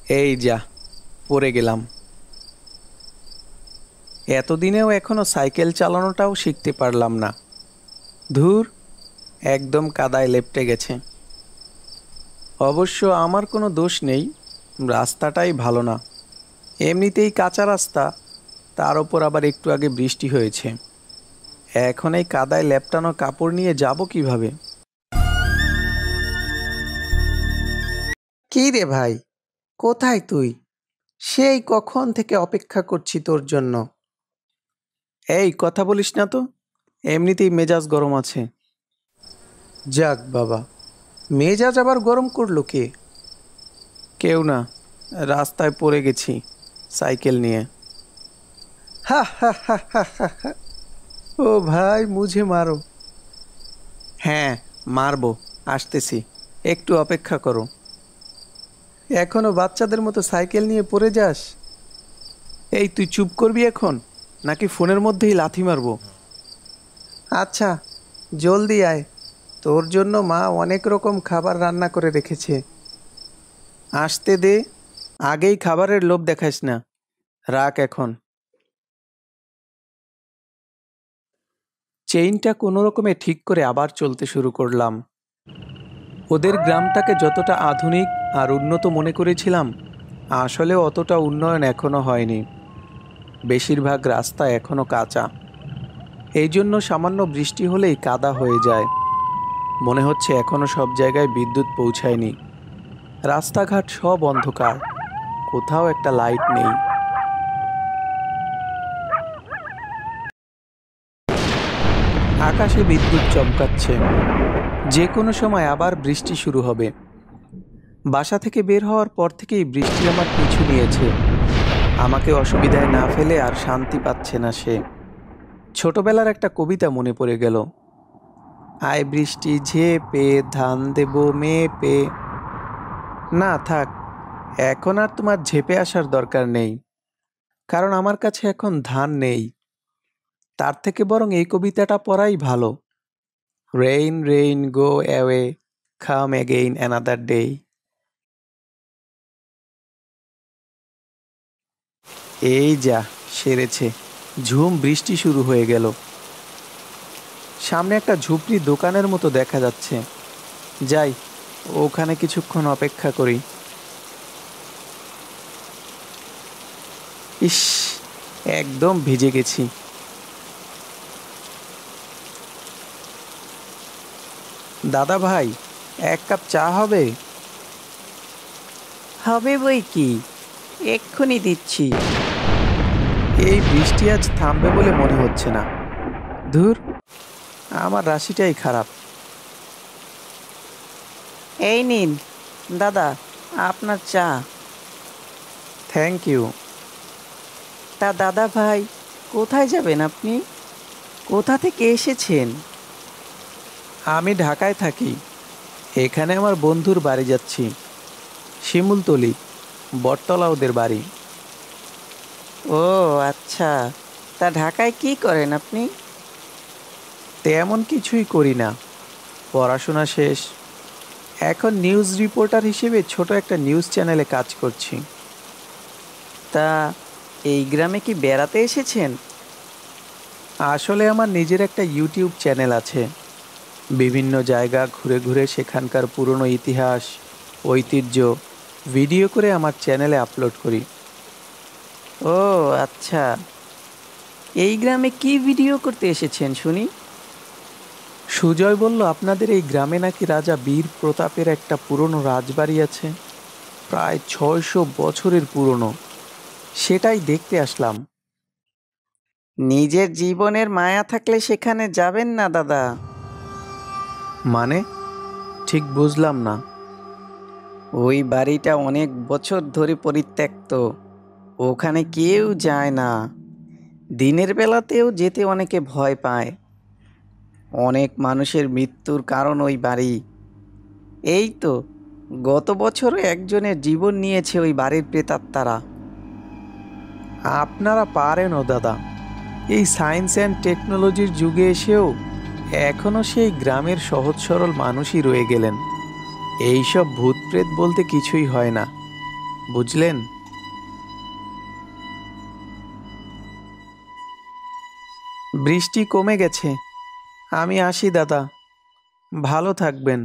এই যা পড়ে গেলাম। এতদিনেও এখনো সাইকেল চালানোটাও শিখতে পারলাম না। ধুর, একদম কাদায় লেপ্টে গেছে। অবশ্য আমার কোনো দোষ নেই, রাস্তাটাই ভালো না। এমনিতেই কাঁচা রাস্তা, তার ওপর আবার একটু আগে বৃষ্টি হয়েছে। এখন এই কাদায় লেপ্টানো কাপড় নিয়ে যাব কিভাবে? কি রে ভাই, কোথায় তুই? সেই কখন থেকে অপেক্ষা করছি তোর জন্য। এই কথা বলিস না তো, এমনিতেই মেজাজ গরম আছে। যাক বাবা, মেজাজ আবার গরম করলো কে? কেউ না, রাস্তায় পড়ে গেছি সাইকেল নিয়ে। হা হা হা হা হা হা। ও ভাই, মুঝে মারো। হ্যাঁ, মারবো, আসতেছি, একটু অপেক্ষা করো। এখনো বাচ্চাদের মতো সাইকেল নিয়ে পড়ে যাস? এই তুই চুপ করবি এখন, নাকি ফোনের মধ্যেই লাথি মারবো? আচ্ছা, জলদি আয়, তোর জন্য মা অনেক রকম খাবার রান্না করে রেখেছে। আসতে দে, আগেই খাবারের লোভ দেখাস না, রাখ এখন। চেইনটা কোনো রকমে ঠিক করে আবার চলতে শুরু করলাম। ওদের গ্রামটাকে যতটা আধুনিক আর উন্নত মনে করেছিলাম, আসলে অতটা উন্নয়ন এখনো হয়নি। বেশিরভাগ রাস্তা এখনো কাঁচা, এই জন্য সামান্য বৃষ্টি হলেই কাদা হয়ে যায়। মনে হচ্ছে এখনো সব জায়গায় বিদ্যুৎ পৌঁছায়নি। রাস্তাঘাট সব অন্ধকার, কোথাও একটা লাইট নেই। আকাশে বিদ্যুৎ চমকাচ্ছে, যে কোনো সময় আবার বৃষ্টি শুরু হবে। বাসা থেকে বের হওয়ার পর থেকেই বৃষ্টি আমার পিছু নিয়েছে। আমাকে অসুবিধায় না ফেলে আর শান্তি পাচ্ছে না সে। ছোটবেলার একটা কবিতা মনে পড়ে গেল। আয় বৃষ্টি ঝেপে ধান দেব মেপে। না থাক, এখন আর তোমার ঝেপে আসার দরকার নেই, কারণ আমার কাছে এখন ধান নেই। তার থেকে বরং এই কবিতাটা পড়াই ভালো। রেইন রেইন গো অ্যাওয়ে, কাম অ্যাগেইন অ্যানাদার ডে। এই যা সেরেছে, ঝুম বৃষ্টি শুরু হয়ে গেল। সামনে একটা ঝুপড়ি দোকানের মতো দেখা যাচ্ছে, যাই ওখানে কিছুক্ষণ অপেক্ষা করি। ইস, একদম ভিজে গেছি। দাদা ভাই, এক কাপ চা হবে? হবে বই কি, এক্ষুনি দিচ্ছি। এই বৃষ্টি আজ থামবে বলে মনে হচ্ছে না। ধুর, আমার রাশিটাই খারাপ। এই নিন দাদা, আপনার চা। Thank you. তা দাদা ভাই, কোথায় যাবেন আপনি? কোথা থেকে এসেছেন? আমি ঢাকায় থাকি, এখানে আমার বন্ধুর বাড়ি যাচ্ছি। শিমুলতলি, বটতলা ওদের বাড়ি। ও আচ্ছা, তা ঢাকায় কি করেন আপনি? তেমন কিছুই করি না, পড়াশোনা শেষ। এখন নিউজ রিপোর্টার হিসেবে ছোট একটা নিউজ চ্যানেলে কাজ করছি। তা এই গ্রামে কি বেড়াতে এসেছেন? আসলে আমার নিজের একটা ইউটিউব চ্যানেল আছে। বিভিন্ন জায়গা ঘুরে ঘুরে সেখানকার পুরনো ইতিহাস, ঐতিহ্য ভিডিও করে আমার চ্যানেলে আপলোড করি। ও আচ্ছা, এই গ্রামে কি ভিডিও করতে এসেছেন শুনি? সুজয় বলল আপনাদের এই গ্রামে নাকি রাজা বীর প্রতাপের একটা পুরনো রাজবাড়ি আছে, প্রায় 600 বছরের পুরনো। সেটাই দেখতে আসলাম। নিজের জীবনের মায়া থাকলে সেখানে যাবেন না দাদা। মানে, ঠিক বুঝলাম না। ওই বাড়িটা অনেক বছর ধরে পরিত্যক্ত, ওখানে কেউ যায় না। দিনের বেলাতেও যেতে অনেকে ভয় পায়। অনেক মানুষের মৃত্যুর কারণ ওই বাড়ি। এই তো গত বছরও একজনের জীবন নিয়েছে ওই বাড়ির প্রেতাত্মারা। আপনারা পারেনও দাদা, এই সায়েন্স অ্যান্ড টেকনোলজির যুগে এসেও এখনও সেই গ্রামের সহজ সরল মানুষই রয়ে গেলেন। এইসব ভূত প্রেত বলতে কিছুই হয় না। বুঝলেন? বৃষ্টি কমে গেছে, আমি আসি দাদা। ভালো থাকবেন।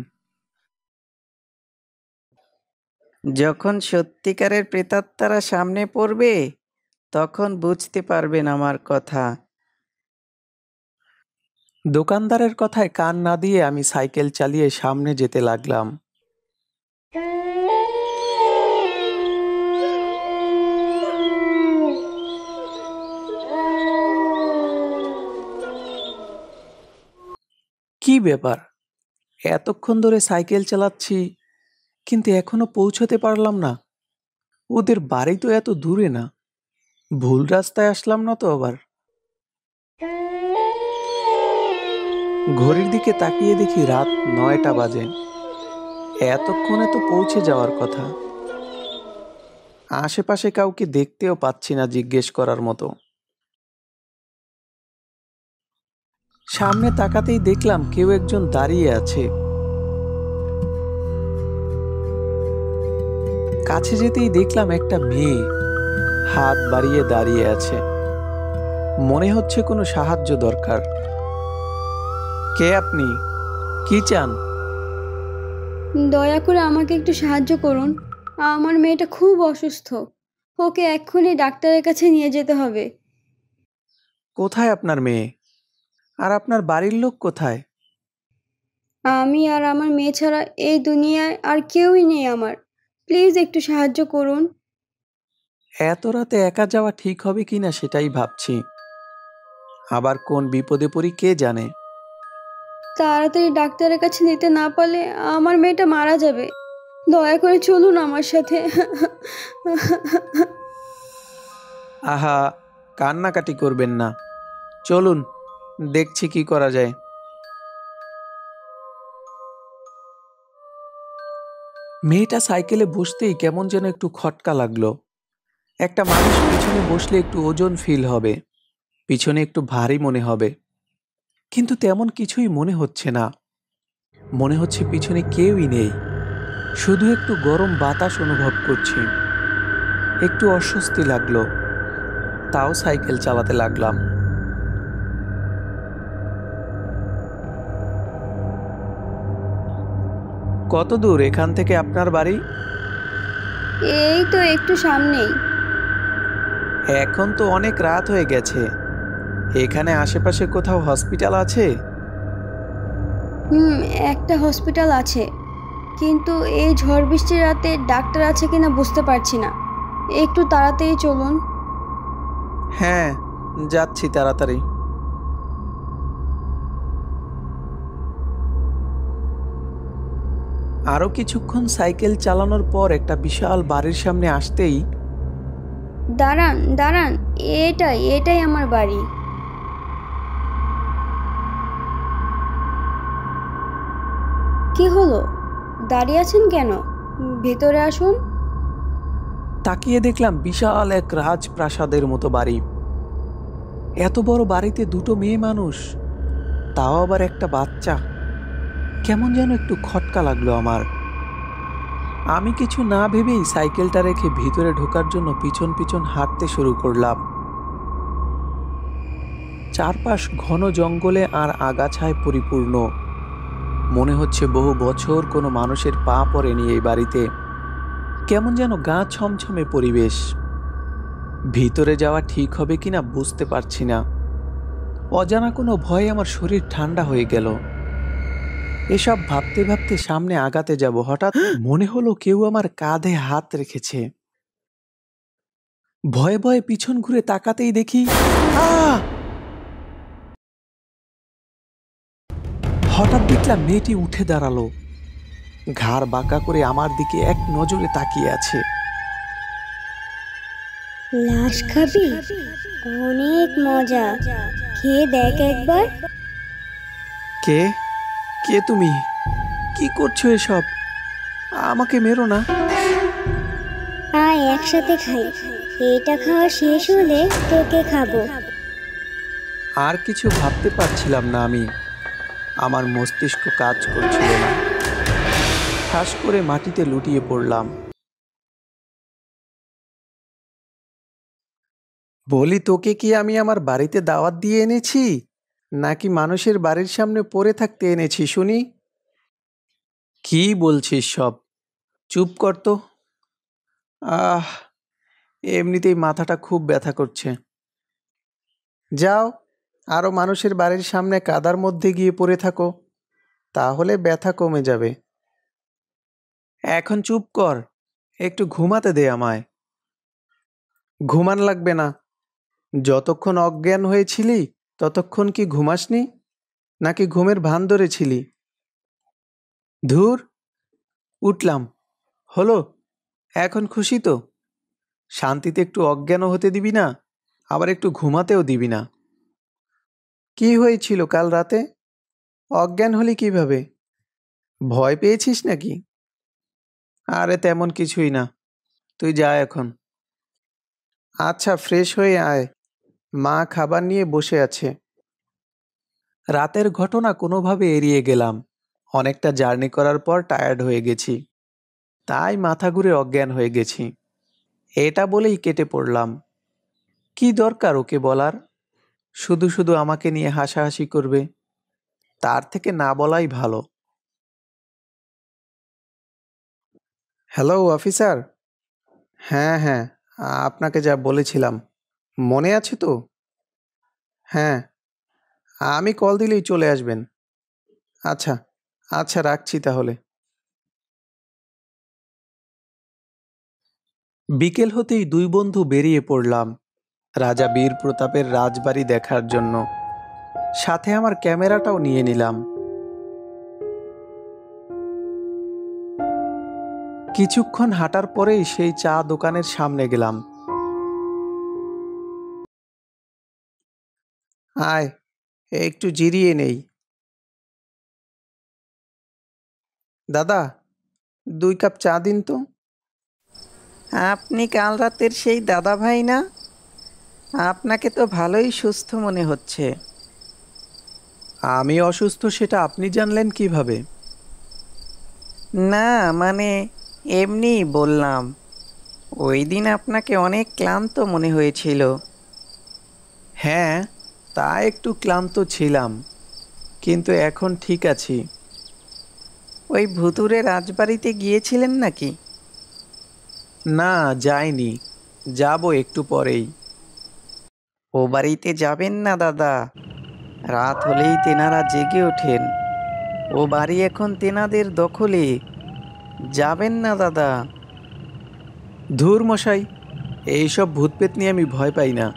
যখন সত্যিকারের প্রেতাত্মারা সামনে পড়বে তখন বুঝতে পারবেন আমার কথা। দোকানদারের কথায় কান না দিয়ে আমি সাইকেল চালিয়ে সামনে যেতে লাগলাম। কি ব্যাপার, এতক্ষণ ধরে সাইকেল চালাচ্ছি কিন্তু এখনো পৌঁছতে পারলাম না। ওদের বাড়ি তো এত দূরে না, ভুল রাস্তায় আসলাম না তো আবার? ঘড়ির দিকে তাকিয়ে দেখি রাত 9টা বাজে। এতক্ষণে তো পৌঁছে যাওয়ার কথা। আশেপাশে কাউকে দেখতেও পাচ্ছি না জিজ্ঞেস করার মতো। সামনে তাকাতেই দেখলাম কেউ একজন দাঁড়িয়ে আছে। কাছে যেতেই দেখলাম একটা মেয়ে হাত বাড়িয়ে দাঁড়িয়ে আছে। মনে হচ্ছে কোনো সাহায্য দরকার। কে আপনি? কি চান? দয়া করে আমাকে একটু সাহায্য করুন। আমার মেয়েটা খুব অসুস্থ, ওকে এক্ষুনি ডাক্তারের কাছে নিয়ে যেতে হবে। কোথায় আপনার মেয়ে? আর আপনার বাড়ির লোক কোথায়? আমি আর আমার মেয়ে ছাড়া এই দুনিয়ায় আর কেউই নেই আমার। প্লিজ একটু সাহায্য করুন। এত রাতে একা যাওয়া ঠিক হবে কিনা সেটাই ভাবছি। আবার কোন বিপদে পড়ি কে জানে। তাড়াতাড়ি ডাক্তারের কাছে নিতে না পারলে আমার মেয়েটা মারা যাবে। দয়া করে চলুন আমার সাথে। আহা, কান্নাকাটি করবেন না, চলুন দেখছি কি করা যায়। মেয়েটা সাইকেলে বসতেই কেমন যেন একটু খটকা লাগলো। একটা মানুষ পিছনে বসলে একটু ওজন ফিল হবে, পিছনে একটু ভারী মনে হবে, কিন্তু তেমন কিছুই মনে হচ্ছে না। মনে হচ্ছে পিছনে কেউই নেই, শুধু একটু গরম বাতাস অনুভব করছি। একটু অস্বস্তি লাগলো, তাও সাইকেল চালাতে লাগলাম। কত দূর এখান থেকে আপনার বাড়ি? এই তো একটু সামনেই। এখন তো অনেক রাত হয়ে গেছে, এখানে আশেপাশে কোথাও হসপিটাল আছে? একটা হসপিটাল আছে, কিন্তু এই ঝড় বৃষ্টির রাতে ডাক্তার আছে কিনা বুঝতে পারছি না। একটু তাড়াতাড়ি চলুন। হ্যাঁ, যাচ্ছি তাড়াতাড়ি। আরো কিছুক্ষণ সাইকেল চালানোর পর একটা বিশাল বাড়ির সামনে আসতেই, দাঁড়ান দাঁড়ান, এটাই এটাই আমার বাড়ি। কি হলো, দাঁড়িয়ে আছেন কেন? ভেতরে আসুন। তাকিয়ে দেখলাম বিশাল এক রাজপ্রাসাদের মতো বাড়ি। এত বড় বাড়িতে দুটো মেয়ে মানুষ, তাও আবার একটা বাচ্চা। কেমন যেন একটু খটকা লাগলো আমার। আমি কিছু না ভেবেই সাইকেলটা রেখে ভিতরে ঢোকার জন্য পিছন পিছন হাঁটতে শুরু করলাম। চারপাশ ঘন জঙ্গলে আর আগাছায় পরিপূর্ণ। মনে হচ্ছে বহু বছর কোনো মানুষের পা পড়েনি এই বাড়িতে। কেমন যেন গা ছমছমে পরিবেশ। ভিতরে যাওয়া ঠিক হবে কিনা বুঝতে পারছি না। অজানা কোনো ভয়ে আমার শরীর ঠান্ডা হয়ে গেল। এসব ভাবতে ভাবতে সামনে আগাতে যাব, হঠাৎ মনে হলো কেউ আমার কাঁধে হাত রেখেছে। ভয়ে ভয়ে পিছন ঘুরে তাকাতেই দেখি হঠাৎ দেখলাম মেয়েটি উঠে দাঁড়ালো, ঘাড় বাঁকা করে আমার দিকে এক নজরে তাকিয়ে আছে। লাশ খাবি? অনেক মজা, খেয়ে দেখ একবার। কে? কে তুমি? কি করছো এসব? আমাকে মেরো না। আয় একসাথে খাই, এটা খাওয়া শেষ হলে তোকে খাবো। আর কিছু ভাবতে পারছিলাম না আমি। আমার মস্তিষ্ক কাজ করছিল না। ঠাস করে মাটিতে লুটিয়ে পড়লাম। বলি, তোকে কি আমি আমার বাড়িতে দাওয়াত দিয়ে এনেছি, নাকি মানুষের বাড়ির সামনে পড়ে থাকতে এনেছি শুনি? কি বলছিস সব? চুপ কর তো। আহ, এমনিতেই মাথাটা খুব ব্যথা করছে। যাও, আরো মানুষের বাড়ির সামনে কাদার মধ্যে গিয়ে পড়ে থাকো, তাহলে ব্যথা কমে যাবে। এখন চুপ কর, একটু ঘুমাতে দে আমায়। ঘুমান লাগবে না। যতক্ষণ অজ্ঞান হয়েছিলি ততক্ষণ কি ঘুমাসনি, নাকি ঘুমের ভান ধরেছিলি? ধুর, উঠলাম, হলো? এখন খুশি তো? শান্তিতে একটু অজ্ঞানও হতে দিবি না, আবার একটু ঘুমাতেও দিবি না। কি হয়েছিল কাল রাতে? অজ্ঞান হলি কিভাবে? ভয় পেয়েছিস নাকি? আরে তেমন কিছুই না, তুই যা এখন। আচ্ছা, ফ্রেশ হয়ে আয়, মা খাবার নিয়ে বসে আছে। রাতের ঘটনা কোনোভাবে এড়িয়ে গেলাম। অনেকটা জার্নি করার পর টায়ার্ড হয়ে গেছি, তাই মাথা ঘুরে অজ্ঞান হয়ে গেছি। এটা বলেই কেটে পড়লাম। কি দরকার ওকে বলার? শুধু শুধু আমাকে নিয়ে হাসাহাসি করবে, তার থেকে না বলাই ভালো। Hello officer. হ্যাঁ হ্যাঁ, আপনাকে যা বলেছিলাম মনে আছে তো? হ্যাঁ, আমি কল দিলেই চলে আসবেন। আচ্ছা, আচ্ছা, রাখছি তাহলে। বিকেল হতেই দুই বন্ধু বেরিয়ে পড়লাম রাজা বীর প্রতাপের রাজবাড়ি দেখার জন্য। সাথে আমার ক্যামেরাটাও নিয়ে নিলাম। কিছুক্ষণ হাঁটার পরেই সেই চা দোকানের সামনে গেলাম। আয়, একটু জিরিয়ে নেই। দাদা, 2 কাপ চা দিন তো। আপনি কাল রাতের সেই দাদা ভাই না? আপনাকে তো ভালোই সুস্থ মনে হচ্ছে। আমি অসুস্থ সেটা আপনি জানলেন কিভাবে? না, মানে এমনি বললাম। ওই দিন আপনাকে অনেক ক্লান্ত মনে হয়েছিল। হ্যাঁ, তা একটু ক্লান্ত ছিলাম, কিন্তু এখন ঠিক আছি। ওই ভুতুরে রাজবাড়িতে গিয়েছিলেন নাকি? না, যাইনি, যাব একটু পরেই। ও বাড়িতে যাবেন না দাদা, রাত হলেই তেনারা জেগে ওঠেন। ও বাড়ি এখন তেনাদের দখলে, যাবেন না দাদা। ধুর মশাই, এইসব ভূতপেত নিয়ে আমি ভয় পাই না।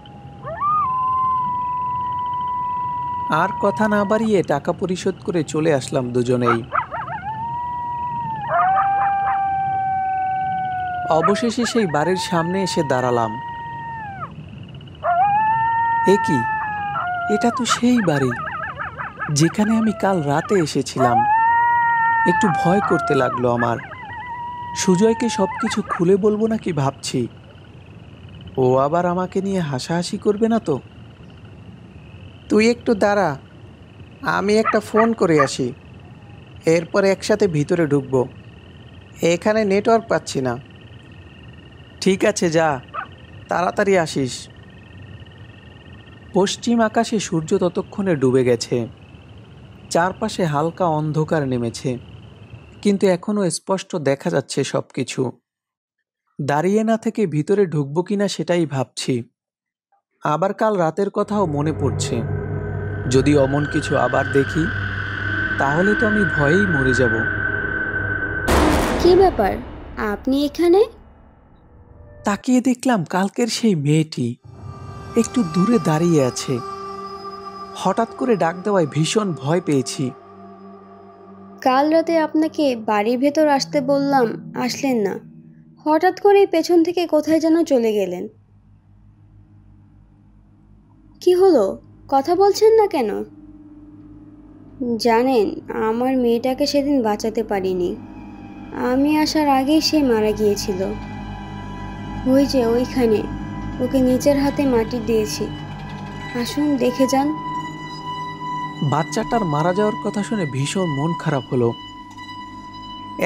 আর কথা না বাড়িয়ে টাকা পরিশোধ করে চলে আসলাম দুজনেই। অবশেষে সেই বাড়ির সামনে এসে দাঁড়ালাম। এ কি, এটা তো সেই বাড়ি যেখানে আমি কাল রাতে এসেছিলাম। একটু ভয় করতে লাগলো আমার। সুজয়কে সবকিছু খুলে বলবো নাকি ভাবছি। ও আবার আমাকে নিয়ে হাসাহাসি করবে না তো? তুই একটু দাঁড়া, আমি একটা ফোন করে আসি, এরপর একসাথে ভিতরে ঢুকবো। এখানে নেটওয়ার্ক পাচ্ছি না। ঠিক আছে, যা, তাড়াতাড়ি আসিস। পশ্চিম আকাশে সূর্য ততক্ষণে ডুবে গেছে। চারপাশে হালকা অন্ধকার নেমেছে, কিন্তু এখনো স্পষ্ট দেখা যাচ্ছে সবকিছু। দাঁড়িয়ে না থেকে ভিতরে ঢুকবো কিনা সেটাই ভাবছি। আবার কাল রাতের কথাও মনে পড়ছে। যদি অমন কিছু আবার দেখি, তাহলে তো আমি ভয়েই মরে যাব। কি ব্যাপার, আপনি এখানে? তাকিয়ে দেখলাম কালকের সেই মেয়েটি একটু দূরে দাঁড়িয়ে আছে। হঠাৎ করে ডাক দেওয়ায় ভীষণ ভয় পেয়েছি। কাল রাতে আপনাকে বাড়ির ভেতর আসতে বললাম, আসলেন না। হঠাৎ করেই পেছন থেকে কোথায় যেন চলে গেলেন। কি হলো, কথা বলছেন না কেন? জানেন, আমার মেয়েটাকে সেদিন বাঁচাতে পারিনি। আমি আসার আগেই সে মারা গিয়েছিল। ওই যে ওইখানে, ওকে নিজের হাতে মাটি দিয়েছি। আসুন দেখে যান। বাচ্চাটার মারা যাওয়ার কথা শুনে ভীষণ মন খারাপ হলো।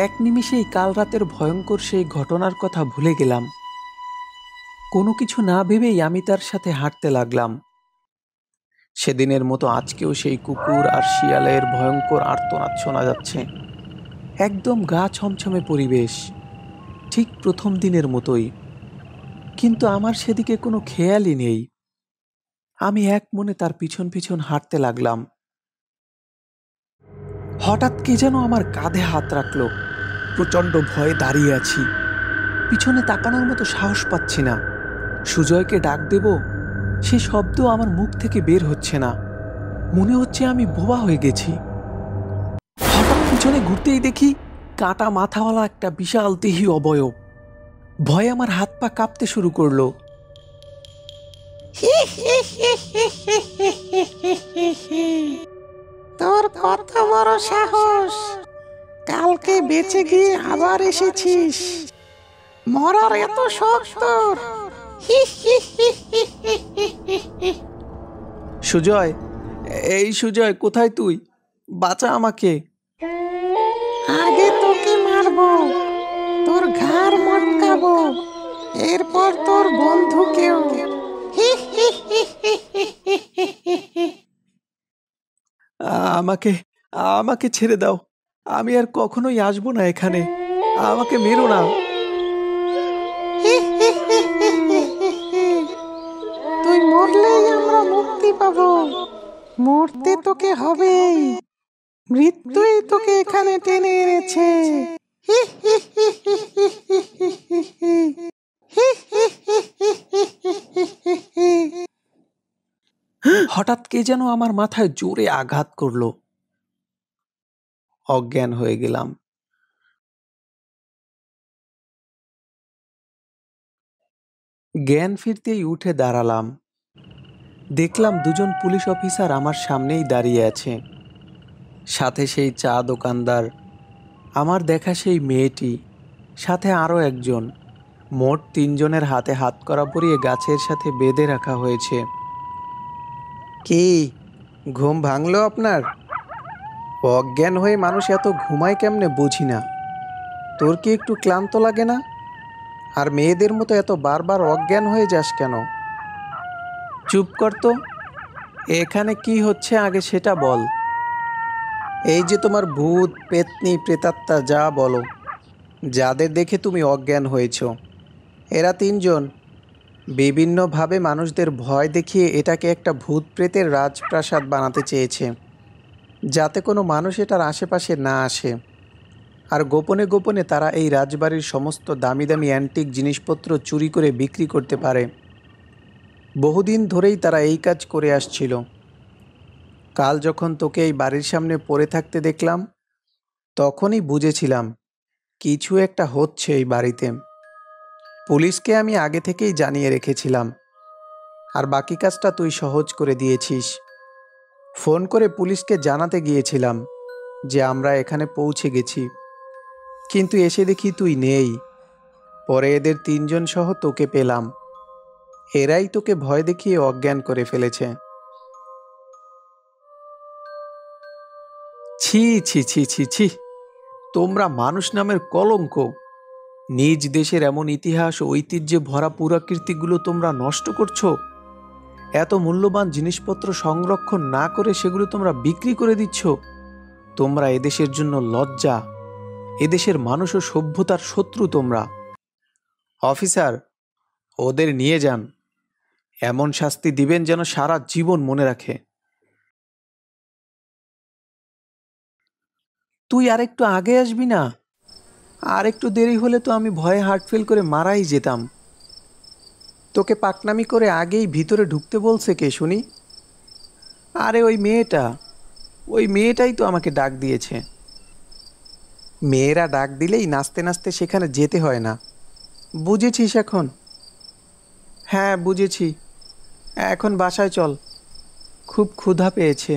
এক নিমিষেই কাল রাতের ভয়ঙ্কর সেই ঘটনার কথা ভুলে গেলাম। কোনো কিছু না ভেবেই আমি তার সাথে হাঁটতে লাগলাম। সেদিনের মতো আজকেও সেই কুকুর আর শিয়ালের ভয়ঙ্কর আর্তনাদ শোনা যাচ্ছে। একদম গা ছমছমে পরিবেশ, ঠিক প্রথম দিনের মতোই। কিন্তু আমার সেদিকে কোনো খেয়ালই নেই। আমি এক মনে তার পিছন পিছন হাঁটতে লাগলাম। হঠাৎ কে যেন আমার কাঁধে হাত রাখলো। প্রচণ্ড ভয়ে দাঁড়িয়ে আছি, পিছনে তাকানোর মতো সাহস পাচ্ছি না। সুজয়কে ডাক দেব, সে শব্দ আমার মুখ থেকে বের হচ্ছে না। মনে হচ্ছে আমি বোবা হয়ে গেছি। হঠাৎ পিছনে ঘুরতেই দেখি কাটা মাথাওয়ালা একটা বিশাল দেহী অবয়ব। ভয়ে আমার হাত পা কাঁপতে শুরু করলো। তোর কত বড় সাহস! কালকে বেঁচে গিয়ে আবার এসেছিস। মরার এত শখ তোর! সুজয়, এই সুজয়, কোথায় তুই? বাঁচা আমাকে। আগে তোকে মারবো, তোর ঘাড় মটকাবো, এরপর তোর বন্ধুকেও। আমাকে আমাকে ছেড়ে দাও। আমি আর কখনোই আসবো না এখানে। আমাকে মেরো না। তুই মরলেই আমরা মুক্তি পাবো। মরতে তোকে হবেই। মৃত্যুই তোকে এখানে টেনে এনেছে। হঠাৎ কে যেন আমার মাথায় জোরে আঘাত করলো। অজ্ঞান হয়ে গেলাম। জ্ঞান ফিরতেই উঠে দাঁড়ালাম। দেখলাম দুজন পুলিশ অফিসার আমার সামনেই দাঁড়িয়ে আছে, সাথে সেই চা দোকানদার, আমার দেখা সেই মেয়েটি, সাথে আরও একজন। মোট 3 জনের হাতে হাত করা পরিয়ে গাছের সাথে বেঁধে রাখা হয়েছে। কি ঘুম ভাঙলো আপনার? অজ্ঞান হয়ে মানুষ এত ঘুমায় কেমনে বুঝি না। তোর কি একটু ক্লান্ত লাগে না? আর মেয়েদের মতো এত বারবার অজ্ঞান হয়ে যাস কেন? চুপ কর তো। এখানে কি হচ্ছে আগে সেটা বল। এই যে তোমার ভূত, পেতনি, প্রেতাত্মা যা বলো, যাদের দেখে তুমি অজ্ঞান হয়েছ, এরা 3 জন বিভিন্নভাবে মানুষদের ভয় দেখিয়ে এটাকে একটা ভূত প্রেতের রাজপ্রাসাদ বানাতে চেয়েছে, যাতে কোনো মানুষ এটার আশেপাশে না আসে। আর গোপনে গোপনে তারা এই রাজবাড়ির সমস্ত দামি দামি অ্যান্টিক জিনিসপত্র চুরি করে বিক্রি করতে পারে। বহুদিন ধরেই তারা এই কাজ করে আসছিল। কাল যখন তোকে এই বাড়ির সামনে পড়ে থাকতে দেখলাম, তখনই বুঝেছিলাম কিছু একটা হচ্ছে এই বাড়িতে। পুলিশকে আমি আগে থেকেই জানিয়ে রেখেছিলাম, আর বাকি কাজটা তুই সহজ করে দিয়েছিস। ফোন করে পুলিশকে জানাতে গিয়েছিলাম যে আমরা এখানে পৌঁছে গেছি, কিন্তু এসে দেখি তুই নেই। পরে এদের 3 জন সহ তোকে পেলাম। এরাই তোকে ভয় দেখিয়ে অজ্ঞান করে ফেলেছে। ছি ছি ছি ছি ছি, তোমরা মানুষ নামের কলঙ্ক। নিজ দেশের এমন ইতিহাস ও ঐতিহ্যে ভরা পুরাকীর্তিগুলো তোমরা নষ্ট করছো। এত মূল্যবান জিনিসপত্র সংরক্ষণ না করে সেগুলো তোমরা বিক্রি করে দিচ্ছ। তোমরা এদেশের জন্য লজ্জা। এদেশের মানুষ ও সভ্যতার শত্রু তোমরা। অফিসার, ওদের নিয়ে যান। এমন শাস্তি দিবেন যেন সারা জীবন মনে রাখে। তুই আর একটু আগে আসবি না? আর একটু দেরি হলে তো আমি ভয়ে হার্ট ফেল করে মারাই যেতাম। তোকে পাকনামি করে আগেই ভিতরে ঢুকতে বলছে কে শুনি? আরে ওই মেয়েটাই তো আমাকে ডাক দিয়েছে। মেয়েরা ডাক দিলেই নাচতে নাচতে সেখানে যেতে হয় না, বুঝেছিস এখন? হ্যাঁ বুঝেছি। এখন বাসায় চল, খুব ক্ষুধা পেয়েছে।